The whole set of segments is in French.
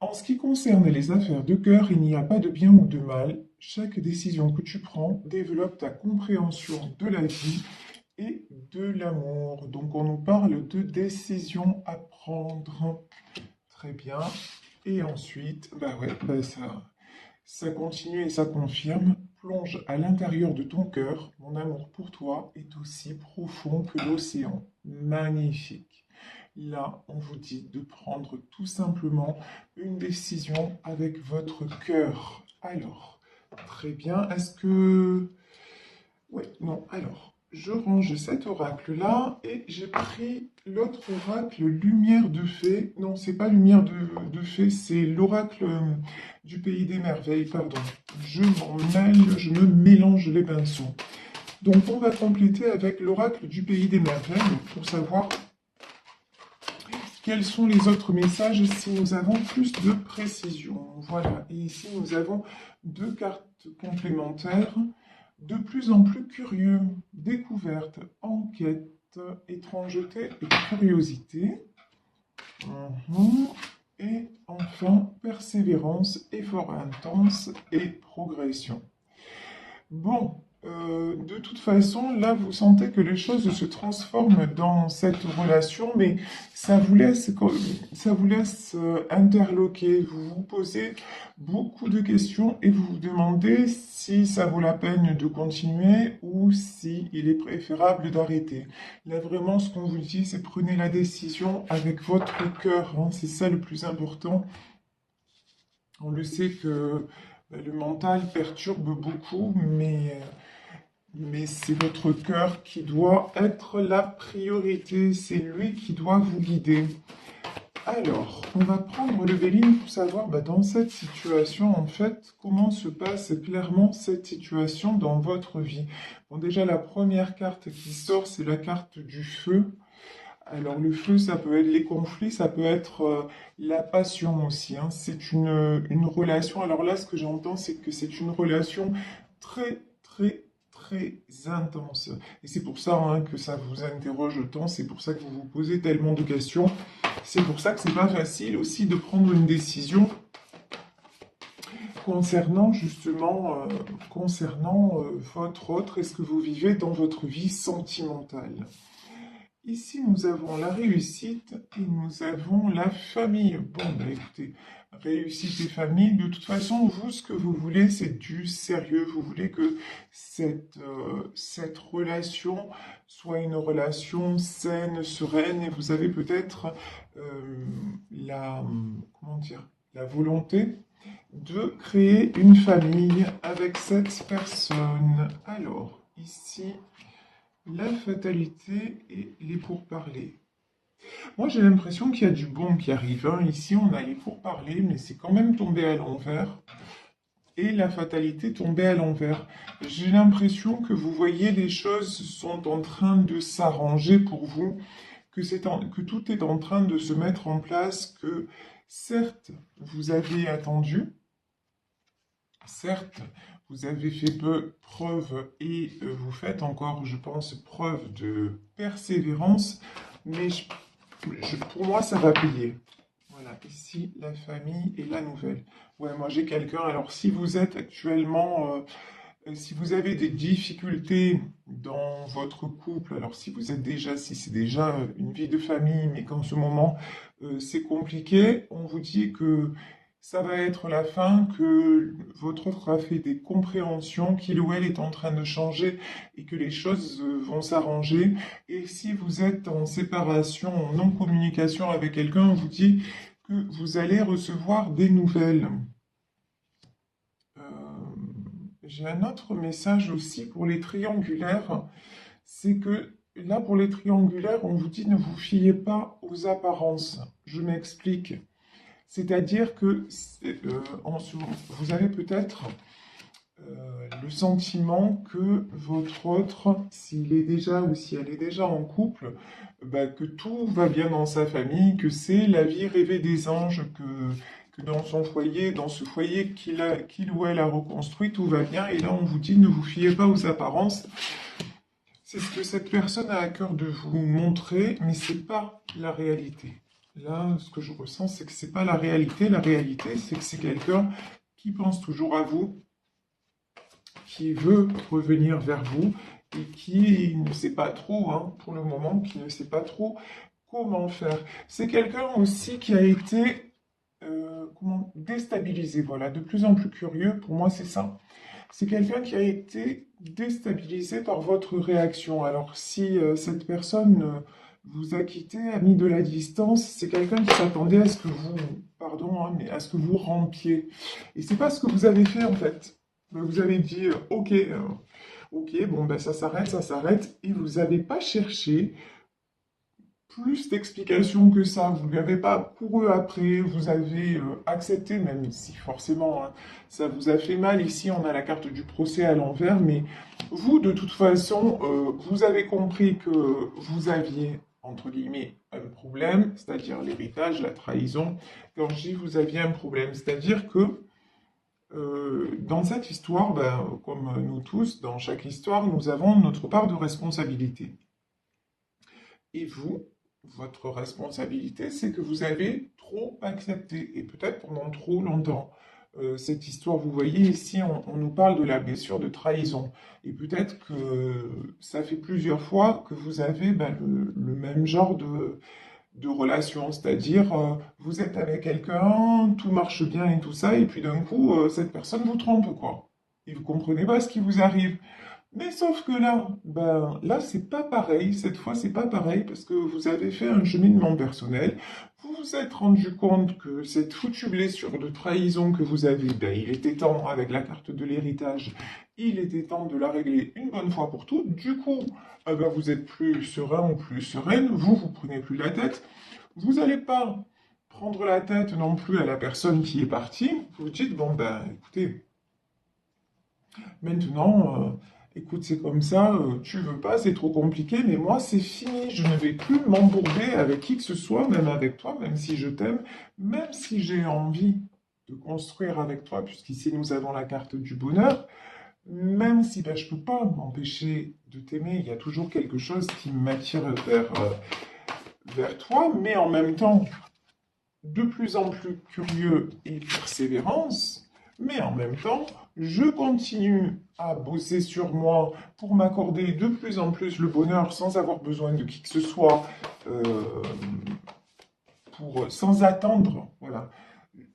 En ce qui concerne les affaires de cœur, il n'y a pas de bien ou de mal. Chaque décision que tu prends développe ta compréhension de la vie et de l'amour. Donc on nous parle de décisions à prendre. Très bien. Et ensuite, bah ouais, ça continue et ça confirme. Plonge à l'intérieur de ton cœur. Mon amour pour toi est aussi profond que l'océan. Magnifique. Là, on vous dit de prendre tout simplement une décision avec votre cœur. Alors, très bien. Est-ce que... Oui, non. Alors, je range cet oracle-là et j'ai pris l'autre oracle, Lumière de Fée. Non, c'est pas Lumière de Fée, c'est l'oracle du Pays des Merveilles, pardon. Je me mélange les pinceaux. Donc, on va compléter avec l'oracle du Pays des Merveilles pour savoir quels sont les autres messages si nous avons plus de précision. Voilà, et ici nous avons deux cartes complémentaires. De plus en plus curieux, découverte, enquête, étrangeté et curiosité. Mhm. Et enfin, persévérance, effort intense et progression. Bon, de toute façon, là, vous sentez que les choses se transforment dans cette relation, mais ça vous laisse interloquer. Vous vous posez beaucoup de questions et vous vous demandez si ça vaut la peine de continuer ou si il est préférable d'arrêter. Là, vraiment, ce qu'on vous dit, c'est prenez la décision avec votre cœur, hein. C'est ça le plus important. On le sait que le mental perturbe beaucoup, mais c'est votre cœur qui doit être la priorité. C'est lui qui doit vous guider. Alors, on va prendre le Véline pour savoir dans cette situation, en fait, comment se passe clairement cette situation dans votre vie. Bon, déjà, la première carte qui sort, c'est la carte du feu. Alors le feu, ça peut être les conflits, ça peut être la passion aussi, hein. C'est une relation. Alors là, ce que j'entends, c'est que c'est une relation très, très, très intense. Et c'est pour ça que ça vous interroge autant, c'est pour ça que vous vous posez tellement de questions. C'est pour ça que c'est pas facile aussi de prendre une décision concernant justement, votre autre et ce que vous vivez dans votre vie sentimentale. Ici, nous avons la réussite et nous avons la famille. Bon, écoutez, réussite et famille, de toute façon, vous, ce que vous voulez, c'est du sérieux. Vous voulez que cette relation soit une relation saine, sereine, et vous avez peut-être comment dire, la volonté de créer une famille avec cette personne. Alors, ici, la fatalité et les pourparlers. Moi, j'ai l'impression qu'il y a du bon qui arrive, hein. Ici, on a les pourparlers, mais c'est quand même tombé à l'envers. Et la fatalité tombée à l'envers. J'ai l'impression que vous voyez les choses sont en train de s'arranger pour vous, que tout est en train de se mettre en place, que certes, vous avez attendu, certes, vous avez fait peu preuve et vous faites encore, je pense, preuve de persévérance, mais pour moi, ça va payer. Voilà, ici, la famille et la nouvelle. Ouais, moi j'ai quelqu'un. Alors, si vous êtes actuellement, si vous avez des difficultés dans votre couple, alors si c'est déjà une vie de famille, mais qu'en ce moment c'est compliqué, on vous dit que ça va être la fin, que votre autre a fait des compréhensions, qu'il ou elle est en train de changer et que les choses vont s'arranger. Et si vous êtes en séparation, en non-communication avec quelqu'un, on vous dit que vous allez recevoir des nouvelles. Euh, j'ai un autre message aussi pour les triangulaires, c'est que là, pour les triangulaires, on vous dit ne vous fiez pas aux apparences. Je m'explique. C'est-à-dire que vous avez peut-être le sentiment que votre autre, s'il est déjà ou si elle est déjà en couple, que tout va bien dans sa famille, que c'est la vie rêvée des anges, que dans son foyer, dans ce foyer qu'il ou elle a reconstruit, tout va bien. Et là, on vous dit, ne vous fiez pas aux apparences. C'est ce que cette personne a à cœur de vous montrer, mais c'est pas la réalité. Là, ce que je ressens, c'est que c'est pas la réalité. La réalité, c'est que c'est quelqu'un qui pense toujours à vous, qui veut revenir vers vous et qui ne sait pas trop, hein, pour le moment, qui ne sait pas trop comment faire. C'est quelqu'un aussi qui a été comment, déstabilisé, voilà, de plus en plus curieux, pour moi c'est ça. C'est quelqu'un qui a été déstabilisé par votre réaction. Alors si cette personne vous a quitté, a mis de la distance, c'est quelqu'un qui s'attendait à ce que vous, pardon, hein, mais à ce que vous rampiez. Et c'est pas ce que vous avez fait en fait. Vous avez dit, ok, ok, bon ben ça s'arrête, et vous n'avez pas cherché plus d'explications que ça. Vous ne lui avez pas couru après, vous avez accepté, même si forcément hein, ça vous a fait mal. Ici, on a la carte du procès à l'envers, mais vous, de toute façon, vous avez compris que vous aviez, entre guillemets, un problème, c'est-à-dire l'héritage, la trahison. Quand je dis vous aviez un problème, c'est-à-dire que dans cette histoire, ben, comme nous tous, dans chaque histoire, nous avons notre part de responsabilité. Et vous, votre responsabilité, c'est que vous avez trop accepté, et peut-être pendant trop longtemps. Cette histoire, vous voyez ici, on nous parle de la blessure de trahison. Et peut-être que ça fait plusieurs fois que vous avez ben, le même genre de relation, c'est-à-dire vous êtes avec quelqu'un, tout marche bien et tout ça, et puis d'un coup, cette personne vous trompe, quoi. Et vous comprenez pas ce qui vous arrive. Mais sauf que là, ben, là, c'est pas pareil. Cette fois, c'est pas pareil parce que vous avez fait un cheminement personnel. Vous vous êtes rendu compte que cette foutue blessure de trahison que vous avez, ben, il était temps, avec la carte de l'héritage, il était temps de la régler une bonne fois pour toutes. Du coup, ben, vous êtes plus serein ou plus sereine. Vous prenez plus la tête. Vous n'allez pas prendre la tête non plus à la personne qui est partie. Vous vous dites, bon, ben, écoutez, maintenant, écoute, c'est comme ça, tu veux pas, c'est trop compliqué, mais moi, c'est fini. Je ne vais plus m'embourber avec qui que ce soit, même avec toi, même si je t'aime, même si j'ai envie de construire avec toi, puisqu'ici nous avons la carte du bonheur, même si ben, je peux pas m'empêcher de t'aimer, il y a toujours quelque chose qui m'attire vers toi, mais en même temps, de plus en plus curieux et persévérance, mais en même temps, je continue à bosser sur moi pour m'accorder de plus en plus le bonheur sans avoir besoin de qui que ce soit, euh, sans attendre. Voilà.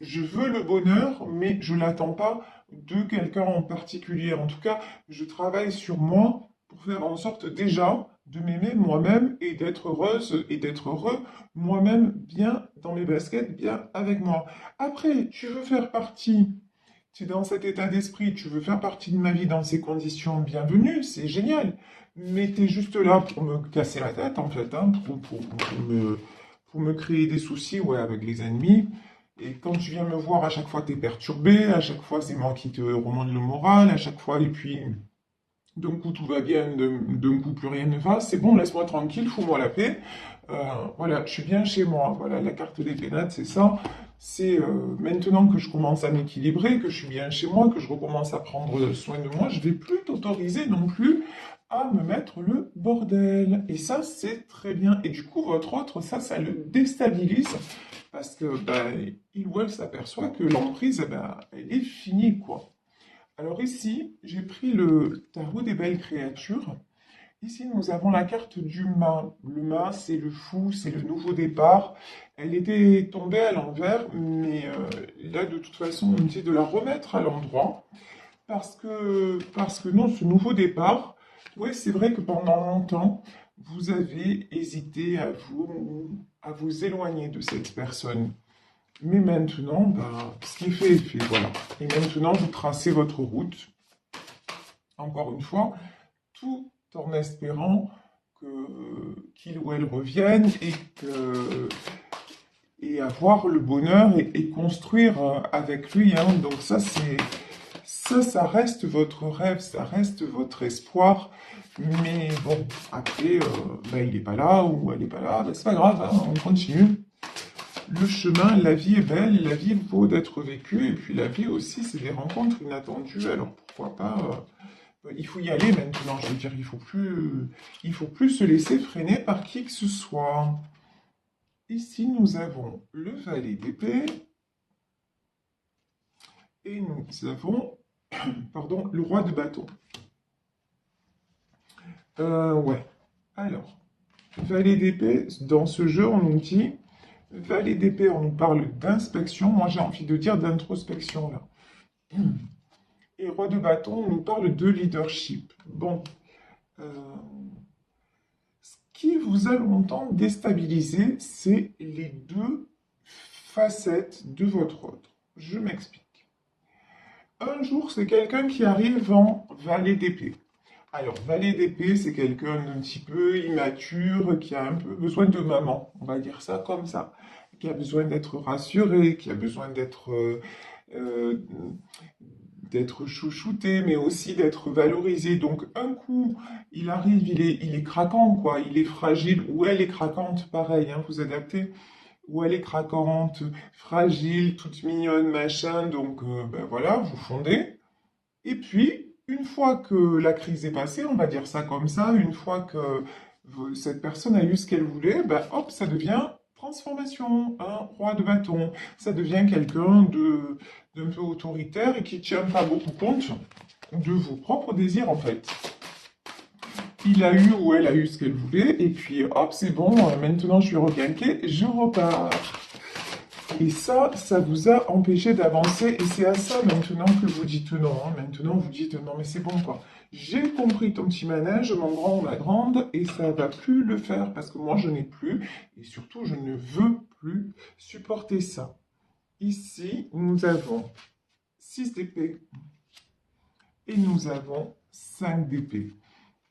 Je veux le bonheur, mais je ne l'attends pas de quelqu'un en particulier. En tout cas, je travaille sur moi pour faire en sorte déjà de m'aimer moi-même et d'être heureuse et d'être heureux moi-même bien dans mes baskets, bien avec moi. Après, tu veux faire partie, tu es dans cet état d'esprit, tu veux faire partie de ma vie dans ces conditions, bienvenue, c'est génial. Mais tu es juste là pour me casser la tête, en fait, hein, pour me créer des soucis ouais, avec les ennemis. Et quand tu viens me voir, à chaque fois, tu es perturbé, à chaque fois, c'est moi qui te remonte le moral, à chaque fois, et puis, d'un coup, tout va bien, d'un coup, plus rien ne va. C'est bon, laisse-moi tranquille, fous-moi la paix. Voilà, je suis bien chez moi. Voilà, la carte des pénates, c'est ça. C'est maintenant que je commence à m'équilibrer, que je suis bien chez moi, que je recommence à prendre soin de moi, je vais plus t'autoriser non plus à me mettre le bordel. Et ça, c'est très bien. Et du coup, votre autre, ça le déstabilise parce que il ou elle s'aperçoit que l'emprise, elle est finie, quoi. Alors ici, j'ai pris le tarot des belles créatures. Ici, nous avons la carte du mât. Le mât, c'est le fou, c'est le nouveau départ. Elle était tombée à l'envers, mais là, de toute façon, on me dit de la remettre à l'endroit. Parce que non, ce nouveau départ, oui, c'est vrai que pendant longtemps, vous avez hésité à vous éloigner de cette personne. Mais maintenant, ce qui est fait, voilà. Et maintenant, vous tracez votre route, encore une fois, tout en espérant qu'il ou elle revienne et avoir le bonheur et construire avec lui. Hein. Donc ça reste votre rêve, ça reste votre espoir. Mais bon, après, il n'est pas là ou elle n'est pas là, c'est pas grave, hein, on continue. Le chemin, la vie est belle, la vie vaut d'être vécue, et puis la vie aussi, c'est des rencontres inattendues, alors pourquoi pas, il faut y aller maintenant, je veux dire, il faut plus se laisser freiner par qui que ce soit. Ici, nous avons le valet d'épée. Et nous avons, pardon, le roi de bâton. Ouais. Alors, valet d'épée, dans ce jeu, on nous dit, valet d'épée, on nous parle d'inspection. Moi, j'ai envie de dire d'introspection, là. Et roi de bâton, on nous parle de leadership. Bon. Ce qui vous a longtemps déstabilisé, c'est les deux facettes de votre ordre. Je m'explique. Un jour, c'est quelqu'un qui arrive en valet d'épée. Alors, valet d'épée, c'est quelqu'un d'un petit peu immature, qui a un peu besoin de maman, on va dire ça comme ça, qui a besoin d'être rassuré, qui a besoin euh, d'être chouchouté, mais aussi d'être valorisé. Donc, un coup, il arrive, il est craquant, quoi, il est fragile, ou elle est craquante, pareil, hein, vous adaptez, ou elle est craquante, fragile, toute mignonne, machin, donc, ben voilà, vous fondez. Et puis, une fois que la crise est passée, on va dire ça comme ça, une fois que cette personne a eu ce qu'elle voulait, ben hop, ça devient transformation, un roi de bâton. Ça devient quelqu'un d'un peu autoritaire et qui ne tient pas beaucoup compte de vos propres désirs, en fait. Il a eu ou elle a eu ce qu'elle voulait, et puis hop, c'est bon, maintenant je suis requinqué, je repars. Et ça vous a empêché d'avancer. Et c'est à ça maintenant que vous dites non. Hein. Maintenant, vous dites non, mais c'est bon, quoi. J'ai compris ton petit manège, mon grand ou ma grande, et ça va plus le faire parce que moi, je n'ai plus. Et surtout, je ne veux plus supporter ça. Ici, nous avons 6 d'épée et nous avons 5 d'épée.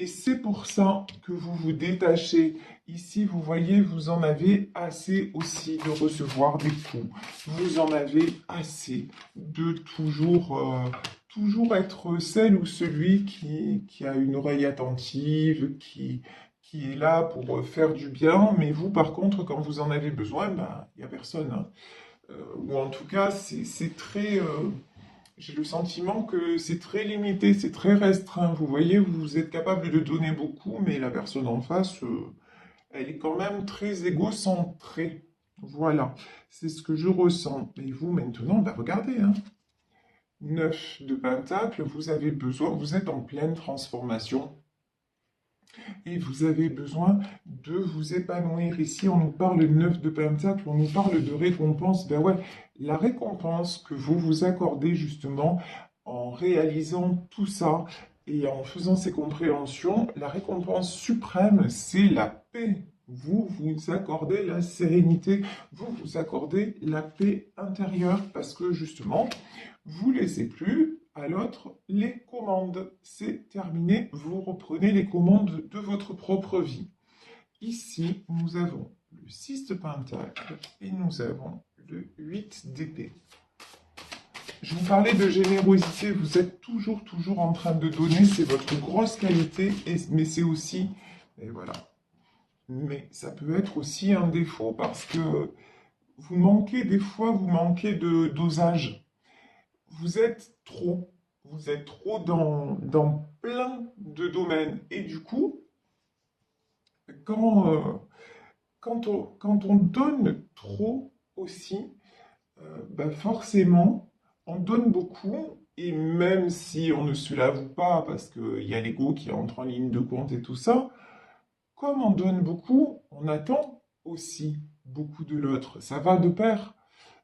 Et c'est pour ça que vous vous détachez. Ici, vous voyez, vous en avez assez aussi de recevoir des coups. Vous en avez assez de toujours être celle ou celui qui a une oreille attentive, qui est là pour faire du bien. Mais vous, par contre, quand vous en avez besoin, ben, il n'y a personne. Hein. Ou en tout cas, c'est très... j'ai le sentiment que c'est très limité, c'est très restreint. Vous voyez, vous êtes capable de donner beaucoup, mais la personne en face, elle est quand même très égocentrée. Voilà, c'est ce que je ressens. Et vous, maintenant, bah regardez, hein. 9 de pentacle, vous avez besoin, vous êtes en pleine transformation. Et vous avez besoin de vous épanouir. Ici, on nous parle de 9 de pentacle, on nous parle de récompense. Ben ouais, la récompense que vous vous accordez justement en réalisant tout ça et en faisant ces compréhensions, la récompense suprême, c'est la paix. Vous vous accordez la sérénité, vous vous accordez la paix intérieure parce que justement, vous ne laissez plus à l'autre les commandes. C'est terminé, vous reprenez les commandes de votre propre vie. Ici, nous avons le 6 de pentacle et nous avons le 8 d'épée. Je vous parlais de générosité, vous êtes toujours en train de donner, c'est votre grosse qualité, mais c'est aussi, et voilà, mais ça peut être aussi un défaut parce que vous manquez, des fois, vous manquez de dosage. Vous êtes trop dans plein de domaines. Et du coup, quand, quand on donne trop aussi, bah forcément, on donne beaucoup, et même si on ne se l'avoue pas, parce qu'il y a l'ego qui entre en ligne de compte et tout ça, comme on donne beaucoup, on attend aussi beaucoup de l'autre. Ça va de pair.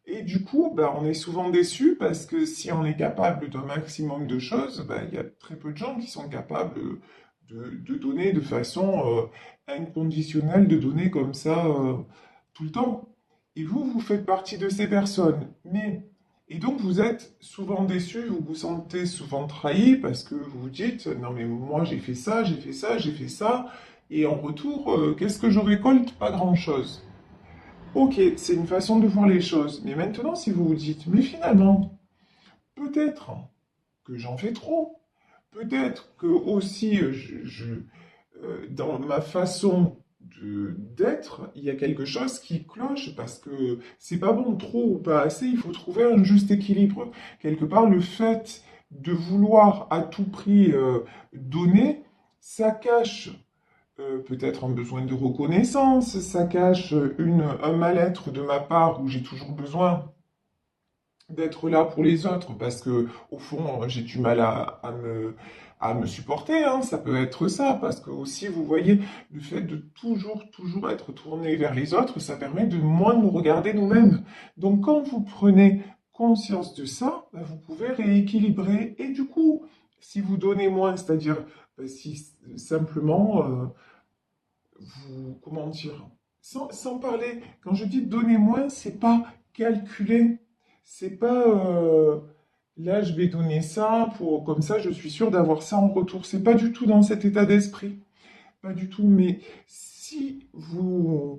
Et du coup, bah, on est souvent déçu parce que si on est capable d'un maximum de choses, bah, il y a très peu de gens qui sont capables de donner de façon inconditionnelle, de donner comme ça tout le temps. Et vous, vous faites partie de ces personnes. Et donc, vous êtes souvent déçu, vous vous sentez souvent trahi parce que vous vous dites, non mais moi j'ai fait ça, j'ai fait ça, j'ai fait ça, et en retour, qu'est-ce que je récolte? Pas grand-chose. Ok, c'est une façon de voir les choses. Mais maintenant, si vous vous dites, mais finalement, peut-être que j'en fais trop. Peut-être que aussi, dans ma façon d'être, il y a quelque chose qui cloche parce que c'est pas bon, trop ou pas assez. Il faut trouver un juste équilibre. Quelque part, le fait de vouloir à tout prix donner, ça cache peut-être un besoin de reconnaissance, ça cache un mal-être de ma part où j'ai toujours besoin d'être là pour les autres parce que au fond j'ai du mal à me supporter, hein. Ça peut être ça parce que aussi vous voyez le fait de toujours être tourné vers les autres, ça permet de moins nous regarder nous-mêmes. Donc quand vous prenez conscience de ça, bah, vous pouvez rééquilibrer et du coup si vous donnez moins, c'est-à-dire si simplement vous comment dire sans parler, quand je dis donner moins, c'est pas calculer. C'est pas là je vais donner ça pour comme ça je suis sûr d'avoir ça en retour. C'est pas du tout dans cet état d'esprit. Pas du tout. Mais si vous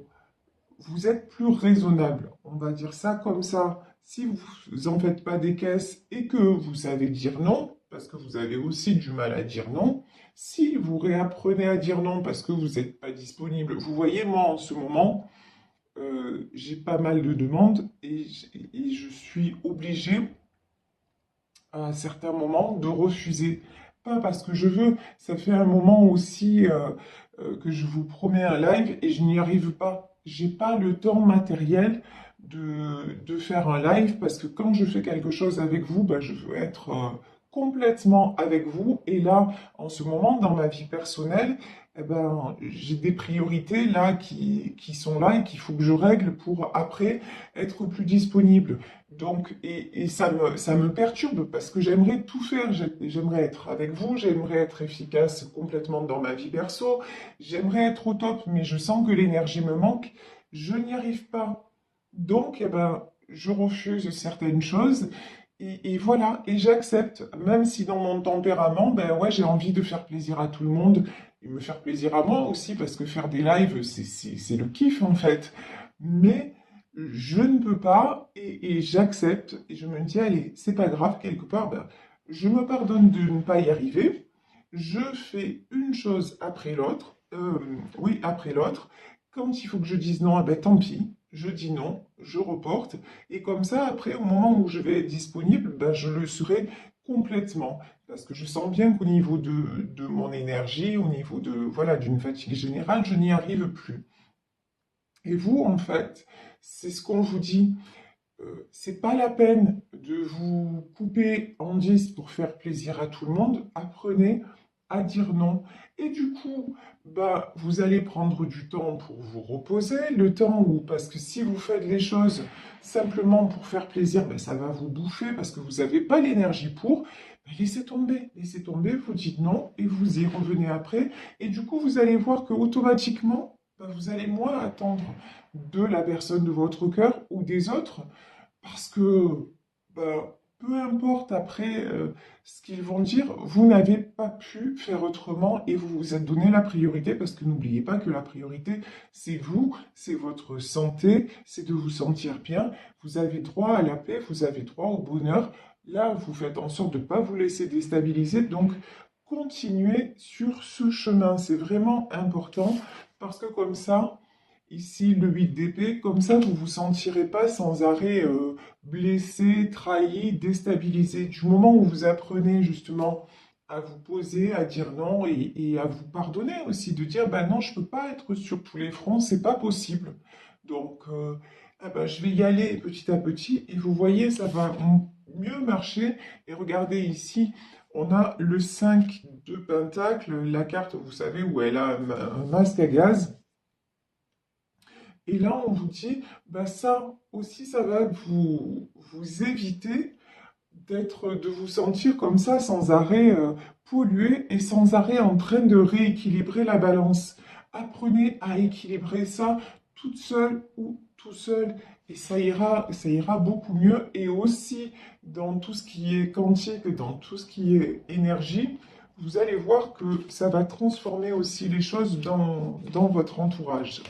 êtes plus raisonnable, on va dire ça comme ça, si vous en faites pas des caisses et que vous savez dire non, parce que vous avez aussi du mal à dire non, si vous réapprenez à dire non parce que vous n'êtes pas disponible, vous voyez, moi en ce moment, j'ai pas mal de demandes et je suis obligé à certains moments de refuser. Pas parce que je veux, ça fait un moment aussi que je vous promets un live et je n'y arrive pas. J'ai pas le temps matériel de faire un live parce que quand je fais quelque chose avec vous, bah, je veux être complètement avec vous. Et là, en ce moment, dans ma vie personnelle, eh ben, j'ai des priorités là qui sont là et qu'il faut que je règle pour après être plus disponible. Donc, et ça me perturbe parce que j'aimerais tout faire. J'aimerais être avec vous, j'aimerais être efficace complètement dans ma vie perso, j'aimerais être au top, mais je sens que l'énergie me manque, je n'y arrive pas. Donc, eh ben, je refuse certaines choses et voilà, et j'accepte, même si dans mon tempérament, ben ouais, j'ai envie de faire plaisir à tout le monde et me faire plaisir à moi aussi parce que faire des lives, c'est le kiff en fait. Mais je ne peux pas et j'accepte et je me dis, allez, c'est pas grave, quelque part, ben, je me pardonne de ne pas y arriver. Je fais une chose après l'autre, oui, après l'autre. Quand il faut que je dise non, eh ben, tant pis, je dis non, je reporte. Et comme ça, après, au moment où je vais être disponible, ben, je le serai complètement. Parce que je sens bien qu'au niveau de mon énergie, au niveau de, voilà, d'une fatigue générale, je n'y arrive plus. Et vous, en fait, c'est ce qu'on vous dit. C'est pas la peine de vous couper en 10 pour faire plaisir à tout le monde. Apprenez à dire non. Et du coup, bah, vous allez prendre du temps pour vous reposer, le temps où, parce que si vous faites les choses simplement pour faire plaisir, bah, ça va vous bouffer parce que vous n'avez pas l'énergie pour. Bah, laissez tomber, vous dites non et vous y revenez après. Et du coup, vous allez voir que automatiquement, bah, vous allez moins attendre de la personne de votre cœur ou des autres parce que peu importe après ce qu'ils vont dire, vous n'avez pas pu faire autrement et vous vous êtes donné la priorité parce que n'oubliez pas que la priorité, c'est vous, c'est votre santé, c'est de vous sentir bien. Vous avez droit à la paix, vous avez droit au bonheur. Là, vous faites en sorte de ne pas vous laisser déstabiliser. Donc, continuez sur ce chemin. C'est vraiment important parce que comme ça, ici, le 8 d'épée, comme ça, vous vous sentirez pas sans arrêt blessé, trahi, déstabilisé. Du moment où vous apprenez justement à vous poser, à dire non et à vous pardonner aussi, de dire, ben non, je peux pas être sur tous les fronts, c'est pas possible. Donc, ah ben, je vais y aller petit à petit et vous voyez, ça va mieux marcher. Et regardez ici, on a le 5 de Pentacle, la carte, vous savez, où elle a un masque à gaz. Et là, on vous dit, bah ça aussi, ça va vous éviter de vous sentir comme ça, sans arrêt pollué et sans arrêt en train de rééquilibrer la balance. Apprenez à équilibrer ça toute seule ou tout seul et ça ira beaucoup mieux. Et aussi, dans tout ce qui est quantique, dans tout ce qui est énergie, vous allez voir que ça va transformer aussi les choses dans votre entourage.